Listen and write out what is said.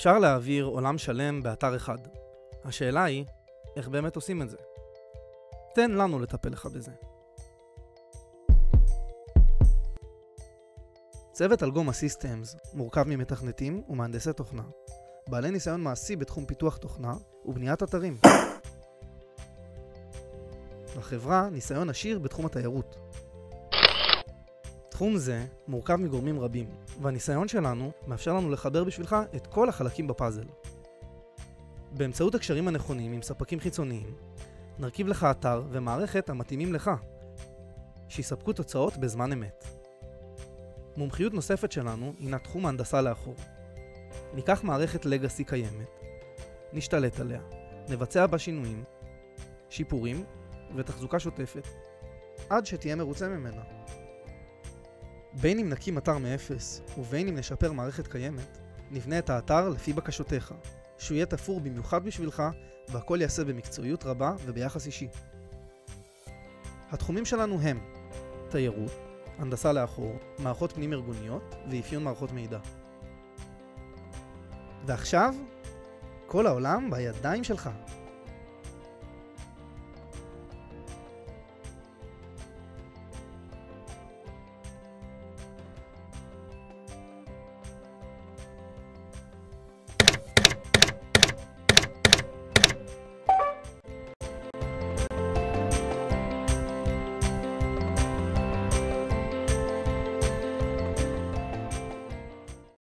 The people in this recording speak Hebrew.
אפשר להעביר עולם שלם באתר אחד. השאלה היא, איך באמת עושים את זה? תן לנו לטפל לך בזה. צוות אלגומה סיסטמס מורכב ממתכנתים ומהנדסי תוכנה, בעלי ניסיון מעשי בתחום פיתוח תוכנה ובניית אתרים. לחברה ניסיון עשיר בתחום התיירות. תחום זה מורכב מגורמים רבים, והניסיון שלנו מאפשר לנו לחבר בשבילך את כל החלקים בפאזל. באמצעות הקשרים הנכונים עם ספקים חיצוניים, נרכיב לך אתר ומערכת המתאימים לך, שיספקו תוצאות בזמן אמת. מומחיות נוספת שלנו הינה תחום ההנדסה לאחור. ניקח מערכת לגאסי קיימת, נשתלט עליה, נבצע בה שינויים, שיפורים ותחזוקה שוטפת, עד שתהיה מרוצה ממנה. בין אם נקים אתר מאפס ובין אם נשפר מערכת קיימת, נבנה את האתר לפי בקשותיך, שהוא יהיה תפור במיוחד בשבילך והכל יעשה במקצועיות רבה וביחס אישי. התחומים שלנו הם תיירות, הנדסה לאחור, מערכות פנים ארגוניות ואפיון מערכות מידע. ועכשיו, כל העולם בידיים שלך.